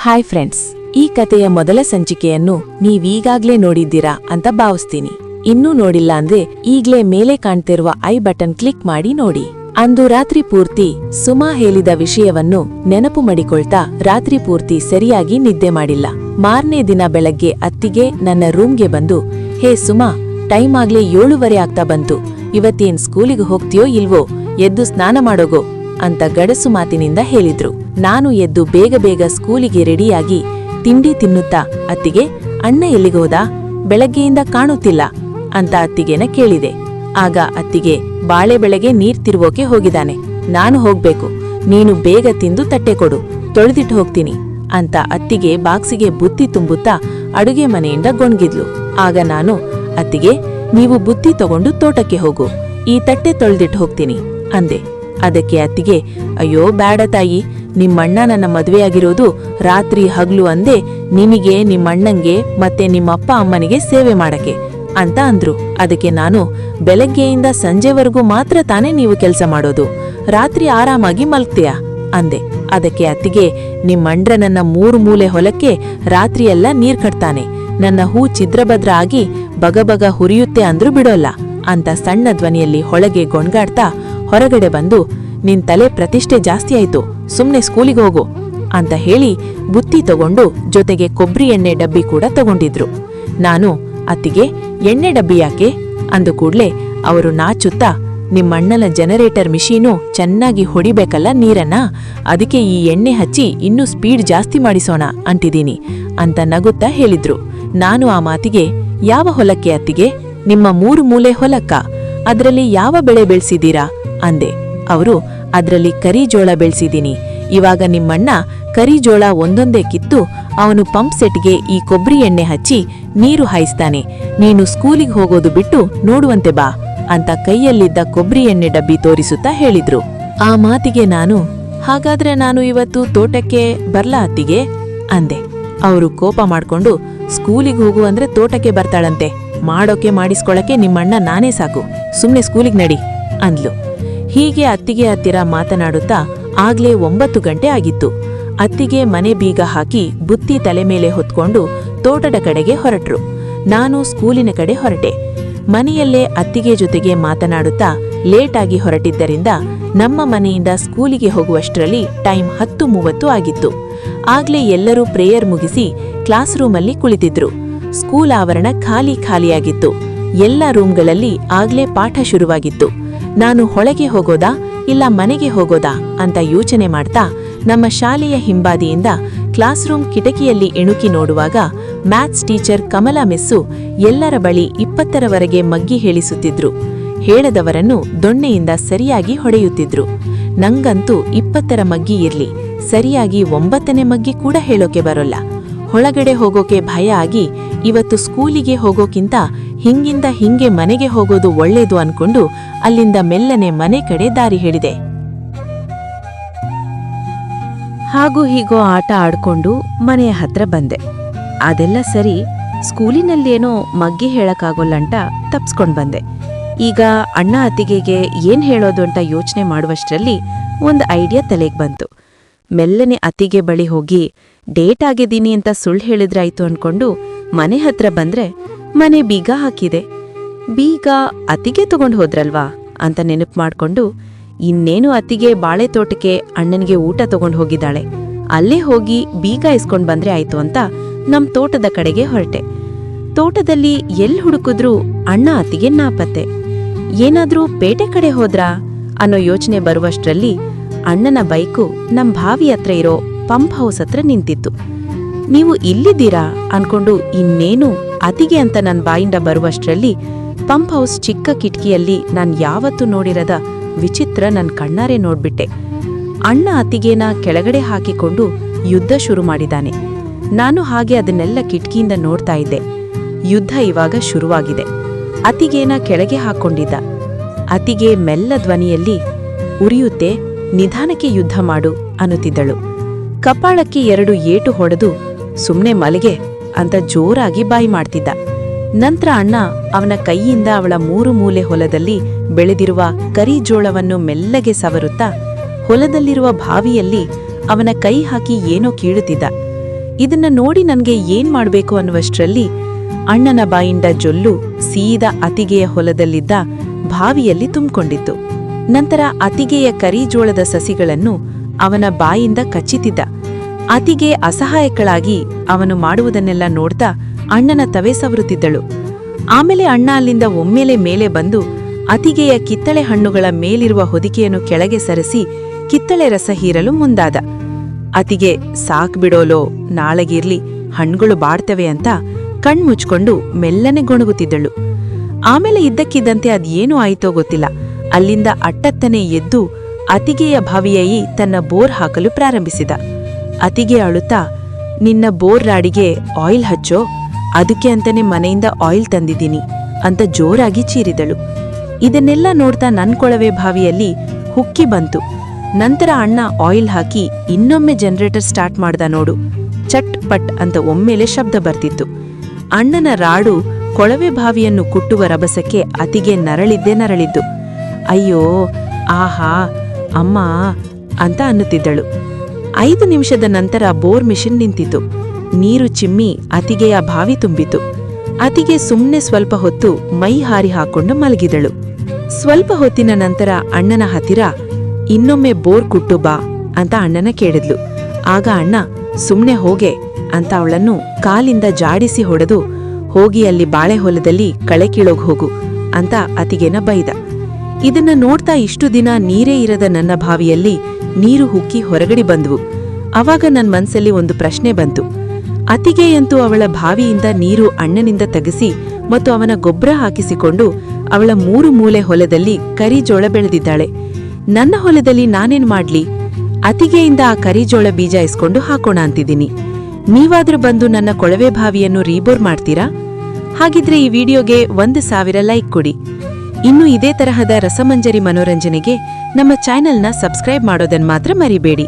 Hi friends, ಈ ಕತೆಯ ಮೊದಲ ಸಂಚಿಕೆಯನ್ನು ನೀವೀಗಾಗ್ಲೇ ನೋಡಿದ್ದೀರಾ ಅಂತ ಭಾವಿಸ್ತೀನಿ. ಇನ್ನೂ ನೋಡಿಲ್ಲ ಅಂದ್ರೆ ಈಗ್ಲೇ ಮೇಲೆ ಕಾಣ್ತಿರುವ ಐ ಬಟನ್ ಕ್ಲಿಕ್ ಮಾಡಿ ನೋಡಿ. ಅಂದು ರಾತ್ರಿ ಪೂರ್ತಿ ಸುಮಾ ಹೇಳಿದ ವಿಷಯವನ್ನು ನೆನಪು ಮಾಡಿಕೊಳ್ತಾ ರಾತ್ರಿ ಪೂರ್ತಿ ಸರಿಯಾಗಿ ನಿದ್ದೆ ಮಾಡಿಲ್ಲ. ಮಾರನೇ ದಿನ ಬೆಳಗ್ಗೆ ಅತ್ತಿಗೆ ನನ್ನ ರೂಮ್ಗೆ ಬಂದು, ಹೇ ಸುಮಾ, ಟೈಮ್ ಆಗ್ಲೇ 7:30 ಆಗ್ತಾ ಬಂತು, ಇವತ್ತೇನ್ ಸ್ಕೂಲಿಗೆ ಹೋಗ್ತೀಯೋ ಇಲ್ವೋ, ಎದ್ದು ಸ್ನಾನ ಮಾಡೋಗೋ ಅಂತ ಗಡಸು ಮಾತಿನಿಂದ ಹೇಳಿದ್ರು. ನಾನು ಎದ್ದು ಬೇಗ ಬೇಗ ಸ್ಕೂಲಿಗೆ ರೆಡಿಯಾಗಿ ತಿಂಡಿ ತಿನ್ನುತ್ತಾ, ಅತ್ತಿಗೆ, ಅಣ್ಣ ಎಲ್ಲಿಗೋದಾ, ಬೆಳಗ್ಗೆಯಿಂದ ಕಾಣುತ್ತಿಲ್ಲ ಅಂತ ಅತ್ತಿಗೆನ ಕೇಳಿದೆ. ಆಗ ಅತ್ತಿಗೆ, ಬಾಳೆ ಬೆಳೆಗೆ ನೀರ್ ತಿರುವೋಕೆ ಹೋಗಿದ್ದಾನೆ, ನಾನು ಹೋಗ್ಬೇಕು, ನೀನು ಬೇಗ ತಿಂದು ತಟ್ಟೆ ಕೊಡು, ತೊಳೆದಿಟ್ಟು ಹೋಗ್ತೀನಿ ಅಂತ ಅತ್ತಿಗೆ ಬಾಕ್ಸಿಗೆ ಬುತ್ತಿ ತುಂಬುತ್ತಾ ಅಡುಗೆ ಮನೆಯಿಂದ ಗೊಣ್ಗಿದ್ಲು. ಆಗ ನಾನು, ಅತ್ತಿಗೆ, ನೀವು ಬುತ್ತಿ ತಗೊಂಡು ತೋಟಕ್ಕೆ ಹೋಗು, ಈ ತಟ್ಟೆ ತೊಳೆದಿಟ್ಟು ಹೋಗ್ತೀನಿ ಅಂದೆ. ಅದಕ್ಕೆ ಅತ್ತಿಗೆ, ಅಯ್ಯೋ ಬ್ಯಾಡ ತಾಯಿ, ನಿಮ್ಮಣ್ಣ ನನ್ನ ಮದುವೆಯಾಗಿರೋದು ರಾತ್ರಿ ಹಗ್ಲು ಅಂದೆ, ನಿನಗೆ ನಿಮ್ಮಣ್ಣಂಗೆ ಮತ್ತೆ ನಿಮ್ಮಪ್ಪ ಅಮ್ಮನಿಗೆ ಸೇವೆ ಮಾಡಕ್ಕೆ ಅಂತ ಅಂದ್ರು. ಅದಕ್ಕೆ ನಾನು, ಬೆಳಗ್ಗೆಯಿಂದ ಸಂಜೆವರೆಗೂ ಮಾತ್ರ ತಾನೇ ನೀವು ಕೆಲಸ ಮಾಡೋದು, ರಾತ್ರಿ ಆರಾಮಾಗಿ ಮಲ್ಗ್ತೀಯಾ ಅಂದೆ. ಅದಕ್ಕೆ ಅತ್ತಿಗೆ, ನಿಮ್ಮಂಡ್ರ ನನ್ನ 3 ಮೂಲೆ ಹೊಲಕ್ಕೆ ರಾತ್ರಿಯೆಲ್ಲ ನೀರ್ ಕಟ್ತಾನೆ, ನನ್ನ ಹೂ ಛಿದ್ರಭದ್ರ ಆಗಿ ಬಗಬಗ ಹುರಿಯುತ್ತೆ ಅಂದ್ರೂ ಬಿಡೋಲ್ಲ ಅಂತ ಸಣ್ಣ ಧ್ವನಿಯಲ್ಲಿ ಹೊಳಗೆ ಗೊಣ್ಗಾಡ್ತಾ ಹೊರಗಡೆ ಬಂದು, ನಿನ್ ತಲೆ ಪ್ರತಿಷ್ಠೆ ಜಾಸ್ತಿ ಆಯ್ತು, ಸುಮ್ನೆ ಸ್ಕೂಲಿಗೆ ಹೋಗು ಅಂತ ಹೇಳಿ ಬುತ್ತಿ ತಗೊಂಡು ಜೊತೆಗೆ ಕೊಬ್ಬರಿ ಎಣ್ಣೆ ಡಬ್ಬಿ ಕೂಡ ತಗೊಂಡಿದ್ರು. ನಾನು, ಅತ್ತಿಗೆ, ಎಣ್ಣೆ ಡಬ್ಬಿ ಯಾಕೆ ಅಂದು ಕೂಡ್ಲೆ ಅವರು ನಾಚುತ್ತಾ, ನಿಮ್ಮಣ್ಣನ ಜನರೇಟರ್ ಮಿಷೀನು ಚೆನ್ನಾಗಿ ಹೊಡಿಬೇಕಲ್ಲ ನೀರನ್ನ, ಅದಕ್ಕೆ ಈ ಎಣ್ಣೆ ಹಚ್ಚಿ ಇನ್ನೂ ಸ್ಪೀಡ್ ಜಾಸ್ತಿ ಮಾಡಿಸೋಣ ಅಂತಿದ್ದೀನಿ ಅಂತ ನಗುತ್ತಾ ಹೇಳಿದ್ರು. ನಾನು ಆ ಮಾತಿಗೆ, ಯಾವ ಹೊಲಕ್ಕೆ ಅತ್ತಿಗೆ, ನಿಮ್ಮ 3 ಮೂಲೆ ಹೊಲಕ್ಕ, ಅದ್ರಲ್ಲಿ ಯಾವ ಬೆಳೆ ಬೆಳೆಸಿದ್ದೀರಾ ಅಂದೆ. ಅವರು, ಅದ್ರಲ್ಲಿ ಕರಿಜೋಳ ಬೆಳೆಸಿದ್ದೀನಿ, ಇವಾಗ ನಿಮ್ಮಣ್ಣ ಕರಿಜೋಳ ಒಂದೊಂದೇ ಕಿತ್ತು ಅವನು ಪಂಪ್ ಸೆಟ್ಗೆ ಈ ಕೊಬ್ಬರಿ ಎಣ್ಣೆ ಹಚ್ಚಿ ನೀರು ಹಾಯಿಸ್ತಾನೆ, ನೀನು ಸ್ಕೂಲಿಗೆ ಹೋಗೋದು ಬಿಟ್ಟು ನೋಡುವಂತೆ ಬಾ ಅಂತ ಕೈಯಲ್ಲಿದ್ದ ಕೊಬ್ಬರಿ ಎಣ್ಣೆ ಡಬ್ಬಿ ತೋರಿಸುತ್ತಾ ಹೇಳಿದ್ರು. ಆ ಮಾತಿಗೆ ನಾನು, ಹಾಗಾದ್ರೆ ನಾನು ಇವತ್ತು ತೋಟಕ್ಕೆ ಬರ್ಲಾ ಅತ್ತಿಗೆ ಅಂದೆ. ಅವರು ಕೋಪ ಮಾಡ್ಕೊಂಡು, ಸ್ಕೂಲಿಗೆ ಹೋಗು ಅಂದ್ರೆ ತೋಟಕ್ಕೆ ಬರ್ತಾಳಂತೆ, ಮಾಡೋಕೆ ಮಾಡಿಸ್ಕೊಳಕ್ಕೆ ನಿಮ್ಮಣ್ಣ ನಾನೇ ಸಾಕು, ಸುಮ್ನೆ ಸ್ಕೂಲಿಗೆ ನಡಿ ಅಂದ್ಲು. ಹೀಗೆ ಅತ್ತಿಗೆ ಹತ್ತಿರ ಮಾತನಾಡುತ್ತಾ ಆಗ್ಲೇ 9 ಗಂಟೆ ಆಗಿತ್ತು. ಅತ್ತಿಗೆ ಮನೆ ಬೀಗ ಹಾಕಿ ಬುತ್ತಿ ತಲೆ ಮೇಲೆ ಹೊತ್ಕೊಂಡು ತೋಟದ ಕಡೆಗೆ ಹೊರಟ್ರು. ನಾನು ಸ್ಕೂಲಿನ ಕಡೆ ಹೊರಟೆ. ಮನೆಯಲ್ಲೇ ಅತ್ತಿಗೆ ಜೊತೆಗೆ ಮಾತನಾಡುತ್ತಾ ಲೇಟಾಗಿ ಹೊರಟಿದ್ದರಿಂದ ನಮ್ಮ ಮನೆಯಿಂದ ಸ್ಕೂಲಿಗೆ ಹೋಗುವಷ್ಟರಲ್ಲಿ ಟೈಮ್ 10:30 ಆಗಿತ್ತು. ಆಗ್ಲೇ ಎಲ್ಲರೂ ಪ್ರೇಯರ್ ಮುಗಿಸಿ ಕ್ಲಾಸ್ ರೂಮಲ್ಲಿ ಕುಳಿತಿದ್ರು. ಸ್ಕೂಲ್ ಆವರಣ ಖಾಲಿಯಾಗಿತ್ತು. ಎಲ್ಲ ರೂಮ್ಗಳಲ್ಲಿ ಆಗ್ಲೇ ಪಾಠ ಶುರುವಾಗಿತ್ತು. ನಾನು ಹೊಳಗೆ ಹೋಗೋದಾ ಇಲ್ಲ ಮನೆಗೆ ಹೋಗೋದಾ ಅಂತ ಯೋಚನೆ ಮಾಡ್ತಾ ನಮ್ಮ ಶಾಲೆಯ ಹಿಂಬಾದಿಯಿಂದ ಕ್ಲಾಸ್ ರೂಮ್ ಕಿಟಕಿಯಲ್ಲಿ ಎಣುಕಿ ನೋಡುವಾಗ ಮ್ಯಾಥ್ಸ್ ಟೀಚರ್ ಕಮಲಾ ಮಿಸ್ಸು ಎಲ್ಲರ ಬಳಿ 20ರವರೆಗೆ ಮಗ್ಗಿ ಹೇಳಿಸುತ್ತಿದ್ರು. ಹೇಳದವರನ್ನು ದೊಣ್ಣೆಯಿಂದ ಸರಿಯಾಗಿ ಹೊಡೆಯುತ್ತಿದ್ರು. ನಂಗಂತೂ 20ರ ಮಗ್ಗಿ ಇರ್ಲಿ, ಸರಿಯಾಗಿ 9ನೇ ಮಗ್ಗಿ ಕೂಡ ಹೇಳೋಕೆ ಬರೋಲ್ಲ. ಹೊಳಗಡೆ ಹೋಗೋಕೆ ಭಯ ಆಗಿ ಇವತ್ತು ಸ್ಕೂಲಿಗೆ ಹೋಗೋಕ್ಕಿಂತ ಹಿಂಗಿಂದ ಹಿಂಗೆ ಮನೆಗೆ ಹೋಗೋದು ಒಳ್ಳೇದು ಅನ್ಕೊಂಡು ಅಲ್ಲಿಂದ ಮೆಲ್ಲನೆ ಮನೆ ಕಡೆ ದಾರಿ ಹಿಡಿದೆ. ಹಾಗೂ ಹೀಗೋ ಆಟ ಆಡ್ಕೊಂಡು ಮನೆಯ ಹತ್ರ ಬಂದೆ. ಅದೆಲ್ಲ ಸರಿ, ಸ್ಕೂಲಿನಲ್ಲೇನೋ ಮಗ್ಗಿ ಹೇಳಕ್ಕಾಗೋಲ್ಲಂಟ ತಪ್ಸ್ಕೊಂಡ್ ಬಂದೆ. ಈಗ ಅಣ್ಣ ಅತ್ತಿಗೆಗೆ ಏನ್ ಹೇಳೋದು ಅಂತ ಯೋಚನೆ ಮಾಡುವಷ್ಟರಲ್ಲಿ ಒಂದು ಐಡಿಯಾ ತಲೆಗೆ ಬಂತು. ಮೆಲ್ಲನೆ ಅತ್ತಿಗೆ ಬಳಿ ಹೋಗಿ ಡೇಟ್ ಆಗಿದ್ದೀನಿ ಅಂತ ಸುಳ್ಳು ಹೇಳಿದ್ರಾಯ್ತು ಅನ್ಕೊಂಡು ಮನೆ ಹತ್ರ ಬಂದ್ರೆ ಮನೆ ಬೀಗ ಹಾಕಿದೆ. ಬೀಗ ಅತ್ತಿಗೆ ತಗೊಂಡು ಹೋದ್ರಲ್ವಾ ಅಂತ ನೆನಪು ಮಾಡ್ಕೊಂಡು, ಇನ್ನೇನು ಅತ್ತಿಗೆ ಬಾಳೆ ತೋಟಕ್ಕೆ ಅಣ್ಣನಿಗೆ ಊಟ ತಗೊಂಡು ಹೋಗಿದ್ದಾಳೆ, ಅಲ್ಲೇ ಹೋಗಿ ಬೀಗ ಇಸ್ಕೊಂಡ್ ಬಂದ್ರೆ ಆಯ್ತು ಅಂತ ನಮ್ ತೋಟದ ಕಡೆಗೆ ಹೊರಟೆ. ತೋಟದಲ್ಲಿ ಎಲ್ಲಿ ಹುಡುಕಿದ್ರೂ ಅಣ್ಣ ಅತ್ತಿಗೆ ನಾಪತ್ತೆ. ಏನಾದ್ರೂ ಪೇಟೆ ಕಡೆ ಹೋದ್ರಾ ಅನ್ನೋ ಯೋಚನೆ ಬರುವಷ್ಟರಲ್ಲಿ ಅಣ್ಣನ ಬೈಕು ನಮ್ ಬಾವಿ ಹತ್ರ ಇರೋ ಪಂಪ್ ಹೌಸ್ ಹತ್ರ ನಿಂತಿತ್ತು. ನೀವು ಇಲ್ಲಿದ್ದೀರಾ ಅನ್ಕೊಂಡು ಇನ್ನೇನು ಅತಿಗೆ ಅಂತ ನನ್ನ ಬಾಯಿಂದ ಬರುವಷ್ಟರಲ್ಲಿ ಪಂಪ್ ಹೌಸ್ ಚಿಕ್ಕ ಕಿಟಕಿಯಲ್ಲಿ ನಾನ್ ಯಾವತ್ತೂ ನೋಡಿರದ ವಿಚಿತ್ರ ನನ್ ಕಣ್ಣಾರೆ ನೋಡ್ಬಿಟ್ಟೆ. ಅಣ್ಣ ಅತಿಗೆನ ಕೆಳಗಡೆ ಹಾಕಿಕೊಂಡು ಯುದ್ಧ ಶುರು ಮಾಡಿದಾನೆ. ನಾನು ಹಾಗೆ ಅದನ್ನೆಲ್ಲ ಕಿಟಕಿಯಿಂದ ನೋಡ್ತಾ ಇದ್ದೆ. ಯುದ್ಧ ಇವಾಗ ಶುರುವಾಗಿದೆ. ಅತಿಗೆನ ಕೆಳಗೆ ಹಾಕೊಂಡಿದ್ದ. ಅತಿಗೆ ಮೆಲ್ಲ ಧ್ವನಿಯಲ್ಲಿ, ಉರಿಯುತ್ತೆ, ನಿಧಾನಕ್ಕೆ ಯುದ್ಧ ಮಾಡು ಅನ್ನುತ್ತಿದ್ದಳು. ಕಪಾಳಕ್ಕೆ 2 ಏಟು ಹೊಡೆದು, ಸುಮ್ನೆ ಮಲಗೆ ಅಂತ ಜೋರಾಗಿ ಬಾಯಿ ಮಾಡ್ತಿದ್ದ. ನಂತರ ಅಣ್ಣ ಅವನ ಕೈಯಿಂದ ಅವಳ 3 ಮೂಲೆ ಹೊಲದಲ್ಲಿ ಬೆಳೆದಿರುವ ಕರಿಜೋಳವನ್ನು ಮೆಲ್ಲಗೆ ಸವರುತ್ತಾ ಹೊಲದಲ್ಲಿರುವ ಬಾವಿಯಲ್ಲಿ ಅವನ ಕೈ ಹಾಕಿ ಏನೋ ಕೀಳುತ್ತಿದ್ದ. ಇದನ್ನ ನೋಡಿ ನನ್ಗೆ ಏನ್ ಮಾಡ್ಬೇಕು ಅನ್ನುವಷ್ಟರಲ್ಲಿ ಅಣ್ಣನ ಬಾಯಿಂದ ಜೊಲ್ಲು ಸೀದಾ ಅತಿಗೆಯ ಹೊಲದಲ್ಲಿದ್ದ ಬಾವಿಯಲ್ಲಿ ತುಂಬಿಕೊಂಡಿತ್ತು. ನಂತರ ಅತಿಗೆಯ ಕರಿಜೋಳದ ಸಸಿಗಳನ್ನು ಅವನ ಬಾಯಿಂದ ಕಚ್ಚಿತಿದ್ದ. ಅತಿಗೆ ಅಸಹಾಯಕಳಾಗಿ ಅವನು ಮಾಡುವುದನ್ನೆಲ್ಲ ನೋಡ್ತಾ ಅಣ್ಣನ ತವೆ ಸವರುತ್ತಿದ್ದಳು. ಆಮೇಲೆ ಅಣ್ಣ ಅಲ್ಲಿಂದ ಒಮ್ಮೆಲೆ ಮೇಲೆ ಬಂದು ಅತಿಗೆಯ ಕಿತ್ತಳೆ ಹಣ್ಣುಗಳ ಮೇಲಿರುವ ಹೊದಿಕೆಯನ್ನು ಕೆಳಗೆ ಸರಿಸಿ ಕಿತ್ತಳೆ ರಸ ಹೀರಲು ಮುಂದಾದ. ಅತಿಗೆ ಸಾಕ್ ಬಿಡೋಲೋ, ನಾಳೆಗಿರ್ಲಿ, ಹಣ್ಣುಗಳು ಬಾಡ್ತವೆ ಅಂತ ಕಣ್ಮುಚ್ಕೊಂಡು ಮೆಲ್ಲನೆ ಗೊಣಗುತ್ತಿದ್ದಳು. ಆಮೇಲೆ ಇದ್ದಕ್ಕಿದ್ದಂತೆ ಅದೇನೂ ಆಯಿತೋ ಗೊತ್ತಿಲ್ಲ, ಅಲ್ಲಿಂದ ಅಟ್ಟತ್ತನೆ ಎದ್ದು ಅತಿಗೆಯ ಬಾವಿಯಾಯಿ ತನ್ನ ಬೋರ್ ಹಾಕಲು ಪ್ರಾರಂಭಿಸಿದ. ಅತಿಗೆ ಅಳುತ್ತಾ, ನಿನ್ನ ಬೋರ್ ರಾಡಿಗೆ ಆಯಿಲ್ ಹಚ್ಚೋ, ಅದಕ್ಕೆ ಅಂತಾನೆ ಮನೆಯಿಂದ ಆಯಿಲ್ ತಂದಿದ್ದೀನಿ ಅಂತ ಜೋರಾಗಿ ಚೀರಿದಳು. ಇದನ್ನೆಲ್ಲ ನೋಡ್ತಾ ನನ್ ಕೊಳವೆ ಬಾವಿಯಲ್ಲಿ ಹುಕ್ಕಿ ಬಂತು. ನಂತರ ಅಣ್ಣ ಆಯಿಲ್ ಹಾಕಿ ಇನ್ನೊಮ್ಮೆ ಜನರೇಟರ್ ಸ್ಟಾರ್ಟ್ ಮಾಡ್ದ ನೋಡು. ಚಟ್ ಪಟ್ ಅಂತ ಒಮ್ಮೆಲೆ ಶಬ್ದ ಬರ್ತಿತ್ತು. ಅಣ್ಣನ ರಾಡು ಕೊಳವೆ ಬಾವಿಯನ್ನು ಕುಟ್ಟುವ ರಭಸಕ್ಕೆ ಅತಿಗೆ ನರಳಿದ್ದು. ಅಯ್ಯೋ, ಆಹಾ, ಅಮ್ಮ ಅಂತ ಅನ್ನುತ್ತಿದ್ದಳು. 5 ನಿಮಿಷದ ನಂತರ ಬೋರ್ ಮಿಷಿನ್ ನಿಂತಿತು. ನೀರು ಚಿಮ್ಮಿ ಅತಿಗೆಯ ಬಾವಿ ತುಂಬಿತು. ಅತಿಗೆ ಸುಮ್ನೆ ಸ್ವಲ್ಪ ಹೊತ್ತು ಮೈ ಹಾರಿ ಹಾಕೊಂಡು ಮಲಗಿದಳು. ಸ್ವಲ್ಪ ಹೊತ್ತಿನ ನಂತರ ಅಣ್ಣನ ಹತ್ತಿರ, ಇನ್ನೊಮ್ಮೆ ಬೋರ್ ಕುಟ್ಟು ಬಾ ಅಂತ ಅಣ್ಣನ ಕೇಳಿದ್ಲು. ಆಗ ಅಣ್ಣ, ಸುಮ್ನೆ ಹೋಗೆ ಅಂತ ಅವಳನ್ನು ಕಾಲಿಂದ ಜಾಡಿಸಿ ಹೊಡೆದು, ಹೋಗಿ ಅಲ್ಲಿ ಬಾಳೆ ಹೊಲದಲ್ಲಿ ಕಳೆ ಕೀಳೋಗ್ ಹೋಗು ಅಂತ ಅತಿಗೆನ ಬೈದ. ಇದನ್ನ ನೋಡ್ತಾ ಇಷ್ಟು ದಿನ ನೀರೇ ಇರದ ನನ್ನ ಬಾವಿಯಲ್ಲಿ ನೀರು ಹುಕ್ಕಿ ಹೊರಗಡೆ ಬಂದ್ವು. ಅವಾಗ ನನ್ ಮನ್ಸಲ್ಲಿ ಒಂದು ಪ್ರಶ್ನೆ ಬಂತು. ಅತಿಗೆಯಂತೂ ಅವಳ ಬಾವಿಯಿಂದ ನೀರು ಅಣ್ಣನಿಂದ ತೆಗೆಸಿ ಮತ್ತು ಅವನ ಗೊಬ್ಬರ ಹಾಕಿಸಿಕೊಂಡು ಅವಳ 3 ಮೂಲೆ ಹೊಲದಲ್ಲಿ ಕರಿಜೋಳ ಬೆಳೆದಿದ್ದಾಳೆ. ನನ್ನ ಹೊಲದಲ್ಲಿ ನಾನೇನ್ ಮಾಡ್ಲಿ? ಅತಿಗೆಯಿಂದ ಆ ಕರಿಜೋಳ ಬೀಜ ಇಸ್ಕೊಂಡು ಹಾಕೋಣ ಅಂತಿದ್ದೀನಿ. ನೀವಾದ್ರೂ ಬಂದು ನನ್ನ ಕೊಳವೆ ಬಾವಿಯನ್ನು ರೀಬೋರ್ ಮಾಡ್ತೀರಾ? ಹಾಗಿದ್ರೆ ಈ ವಿಡಿಯೋಗೆ 1000 ಲೈಕ್ ಕೊಡಿ. ಇನ್ನು ಇದೇ ತರಹದ ರಸಮಂಜರಿ ಮನೋರಂಜನೆಗೆ ನಮ್ಮ ಚಾನೆಲ್ನ ಸಬ್ಸ್ಕ್ರೈಬ್ ಮಾಡೋದನ್ನ ಮಾತ್ರ ಮರಿಬೇಡಿ.